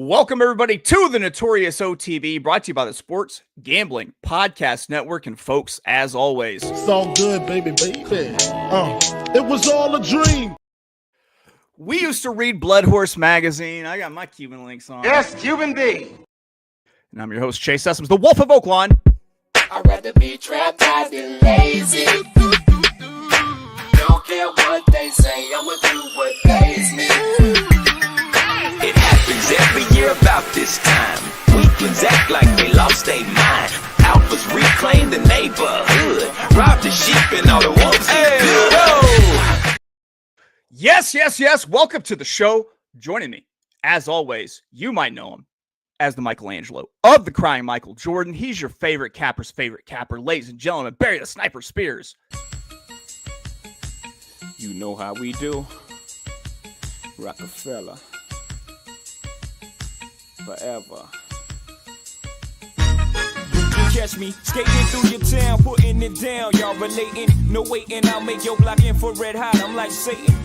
Welcome, everybody, to the Notorious OTB, brought to you by the Sports Gambling Podcast Network. And, folks, as always, it's all good, baby. It was all a dream. We used to read Blood Horse Magazine. I got my Cuban links on. Yes, Cuban B. And I'm your host, Chase Sessoms, the Wolf of Oakland. I'd rather be trapped than lazy. Don't care what they say, I'ma do what pays me. It happens every year about this time. Weaklings act like they lost their mind. Alphas reclaim the neighborhood. Rob the sheep and all the wolves get good. Yes. Welcome to the show. Joining me, as always, you might know him as the Michelangelo of the Crying Michael Jordan. He's your favorite capper's favorite capper. Ladies and gentlemen, Barry the Sniper Spears. You know how we do. Rockefeller. Forever. You catch me skating through your town, putting it down. Y'all relating, no waiting. I'll make your block infrared hot. I'm like Satan.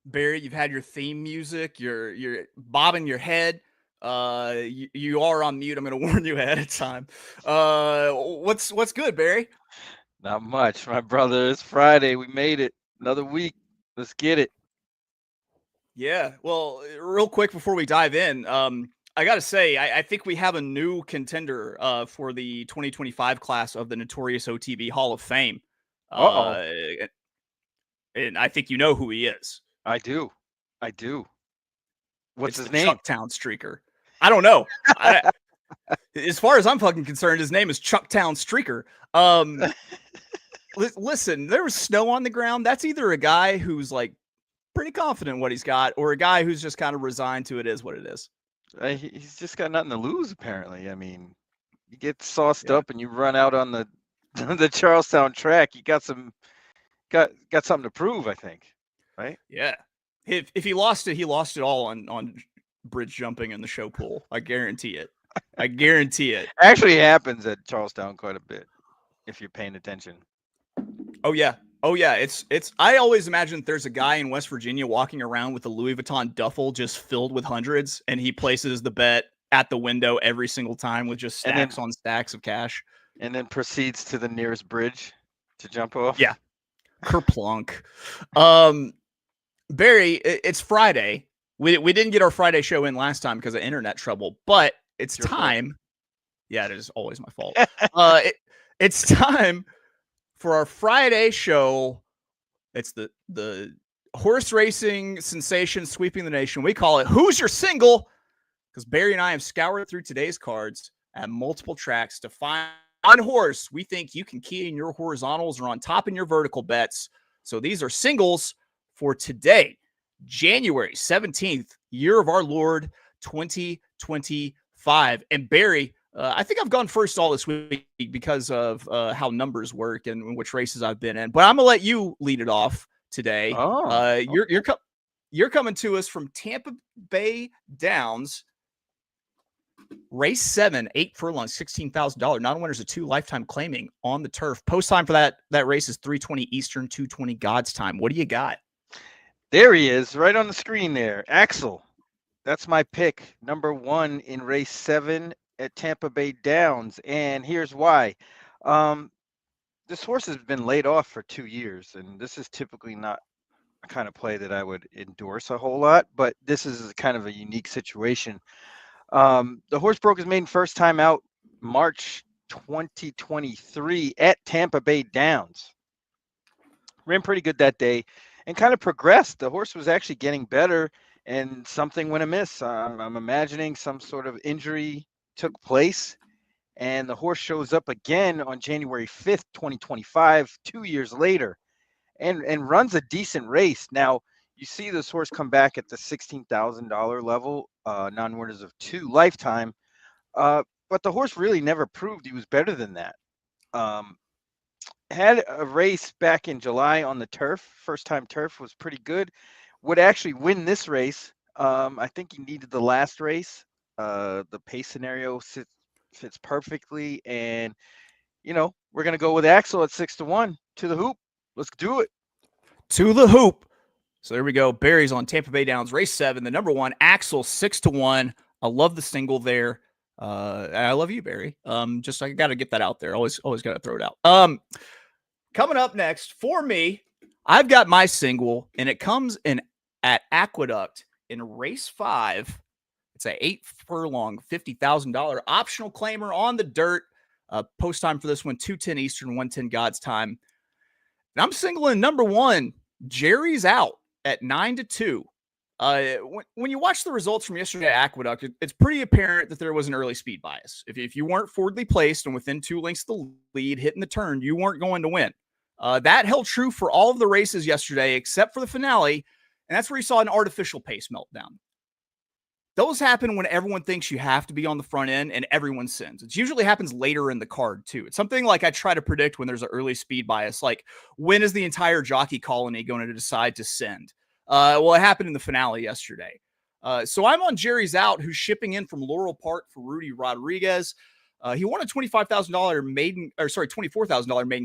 Barry, you've had your theme music. You're bobbing your head. You are on mute. I'm going to warn you ahead of time. What's good, Barry? Not much, my brother. It's Friday. We made it. Another week. Let's get it. Yeah. Well, real quick before we dive in, I got to say, I think we have a new contender for the 2025 class of the Notorious OTB Hall of Fame. And I think you know who he is. I do. What's his name? Chucktown Streaker. I don't know. As far as I'm fucking concerned, his name is Chucktown Streaker. Listen, there was snow on the ground. That's either a guy who's like pretty confident in what he's got, or a guy who's just kind of resigned to it is what it is. He's just got nothing to lose, apparently. I mean, you get sauced up and you run out on the Charlestown track. You got something to prove, I think. Right? Yeah. If he lost it, he lost it all on bridge jumping in the show pool. I guarantee it. Actually happens at Charlestown quite a bit if you're paying attention. Oh yeah. It's I always imagine there's a guy in West Virginia walking around with a Louis Vuitton duffel just filled with hundreds, and he places the bet at the window every single time with just stacks on stacks of cash. And then proceeds to the nearest bridge to jump off. Yeah. Kerplunk. Barry, it's Friday. We didn't get our Friday show in last time because of internet trouble, but it's time. Yeah, it is always my fault. It's time for our Friday show. It's the horse racing sensation sweeping the nation. We call it Who's Your Single? Because Barry and I have scoured through today's cards at multiple tracks to find one horse we think you can key in your horizontals or on top in your vertical bets. So these are singles for today, January 17th, year of our Lord 2025. And Barry, I think I've gone first all this week because of how numbers work and which races I've been in. But I'm gonna let you lead it off today. You're coming to us from Tampa Bay Downs, race 7, 8 furlongs, $16,000. Non-winners of 2, lifetime claiming on the turf. Post time for that race is 3:20 Eastern, 2:20 God's time. What do you got? There he is, right on the screen there. Axel. That's my pick. Number 1 in race 7 at Tampa Bay Downs. And here's why. This horse has been laid off for 2 years, and this is typically not a kind of play that I would endorse a whole lot, but this is kind of a unique situation. The horse broke his maiden first time out March 2023 at Tampa Bay Downs. Ran pretty good that day and kind of progressed. The horse was actually getting better, and something went amiss. I'm imagining some sort of injury took place, and the horse shows up again on January 5th, 2025, 2 years later, and runs a decent race. Now, you see this horse come back at the $16,000 level, non-winners of 2, lifetime, but the horse really never proved he was better than that. Had a race back in July on the turf. First time turf, was pretty good. Would actually win this race. I think he needed the last race. The pace scenario fits perfectly. And, we're going to go with Axel at 6-1 to the hoop. Let's do it. To the hoop. So there we go. Barry's on Tampa Bay Downs, race 7. The number 1, Axel, 6-1. I love the single there. And I love you, Barry. Just I got to get that out there. Always got to throw it out. Coming up next for me, I've got my single, and it comes in at Aqueduct in race 5. It's a 8 furlong, $50,000 optional claimer on the dirt. Post time for this one, 2:10 Eastern, 1:10 God's time. And I'm singling number 1, Jerry's Out at 9-2. When you watch the results from yesterday at Aqueduct, it's pretty apparent that there was an early speed bias. If you weren't forwardly placed and within 2 lengths of the lead, hitting the turn, you weren't going to win. That held true for all of the races yesterday, except for the finale, and that's where you saw an artificial pace meltdown. Those happen when everyone thinks you have to be on the front end and everyone sends. It usually happens later in the card, too. It's something like I try to predict when there's an early speed bias, like when is the entire jockey colony going to decide to send? Well, it happened in the finale yesterday. So I'm on Jerry's Out, who's shipping in from Laurel Park for Rudy Rodriguez. He won a $24,000 maiden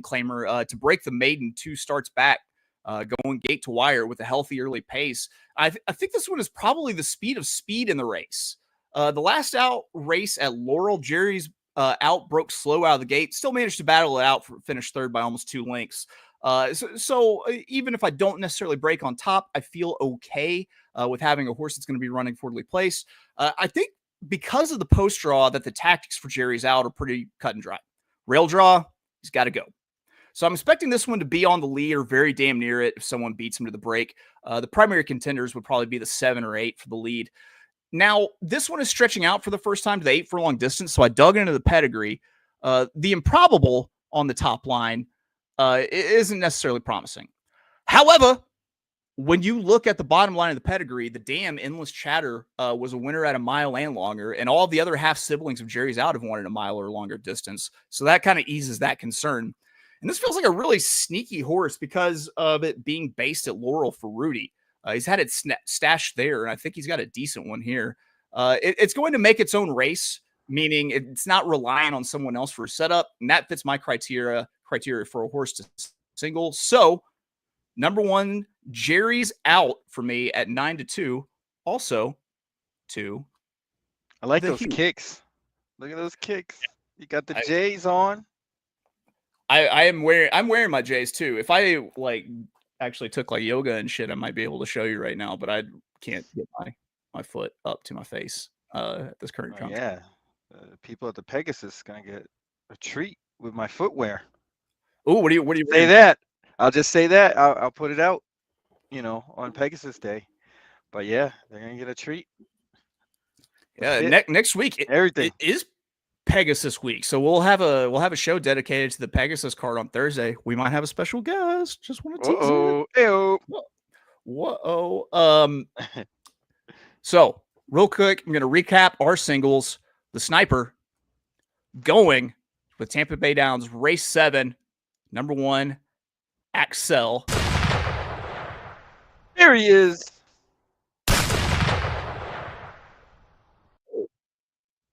claimer to break the maiden 2 starts back, going gate to wire with a healthy early pace. I think this one is probably the speed of speed in the race. The last out race at Laurel, Jerry's Out broke slow out of the gate, still managed to battle it out for finish 3rd by almost 2 lengths. So even if I don't necessarily break on top, I feel okay with having a horse that's going to be running forwardly placed. I think because of the post draw that the tactics for Jerry's Out are pretty cut and dry. Rail draw, he's got to go. So I'm expecting this one to be on the lead or very damn near it if someone beats him to the break. The primary contenders would probably be the 7 or 8 for the lead. Now, this one is stretching out for the first time to the 8 furlong distance, so I dug into the pedigree. The improbable on the top line isn't necessarily promising. However, when you look at the bottom line of the pedigree, the damn Endless Chatter was a winner at a mile and longer, and all the other half siblings of Jerry's Out have won at a mile or longer distance. So that kind of eases that concern. And this feels like a really sneaky horse because of it being based at Laurel for Rudy. He's had it stashed there, and I think he's got a decent one here. It's going to make its own race, meaning it's not relying on someone else for a setup, and that fits my criteria for a horse to single. So, number 1, Jerry's Out for me at 9-2. Also, 2. I like those kicks. Look at those kicks. You got the J's on. I'm wearing my J's too. If I actually took yoga and shit, I might be able to show you right now, but I can't get my foot up to my face at this current juncture. Yeah, people at the Pegasus gonna get a treat with my footwear. Oh, what do you say wearing? that? I'll just say that. I'll put it out, on Pegasus Day. But yeah, they're gonna get a treat. Yeah, next week everything it is Pegasus week, so we'll have a show dedicated to the Pegasus card on Thursday. We might have a special guest. Just want to tease it. Whoa. So real quick, I'm gonna recap our singles. The Sniper going with Tampa Bay Downs race 7, number 1, Axel. There he is.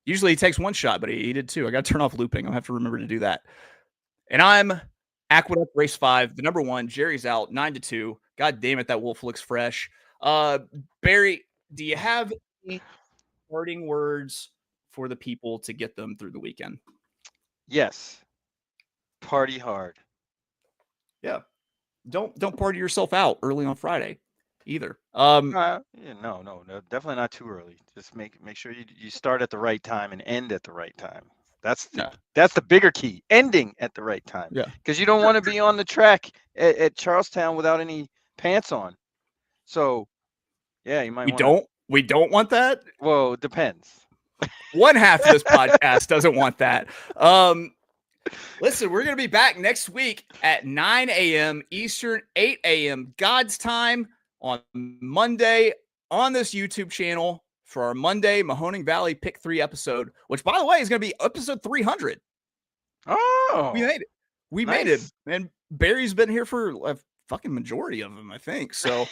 Usually he takes 1 shot, but he did 2. I got to turn off looping. I'll have to remember to do that. And I'm Aqueduct race 5, the number 1, Jerry's Out, 9-2. God damn it, that wolf looks fresh. Barry, do you have any parting words for the people to get them through the weekend? Yes. Party hard. Yeah. Don't party yourself out early on Friday either. No, definitely not too early. Just make sure you start at the right time and end at the right time. That's the bigger key. Ending at the right time. Yeah. Because you don't want to be on the track at Charlestown without any pants on. So, yeah, you might. We don't want that. Well, it depends. One half of this podcast doesn't want that. Listen, we're going to be back next week at 9 a.m. Eastern, 8 a.m. God's time on Monday on this YouTube channel for our Monday Mahoning Valley Pick 3 episode, which, by the way, is going to be episode 300. Oh. We made it. We made it. And Barry's been here for a fucking majority of them, I think. So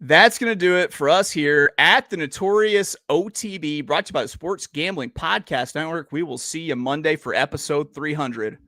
that's going to do it for us here at the Notorious OTB, brought to you by the Sports Gambling Podcast Network. We will see you Monday for episode 300.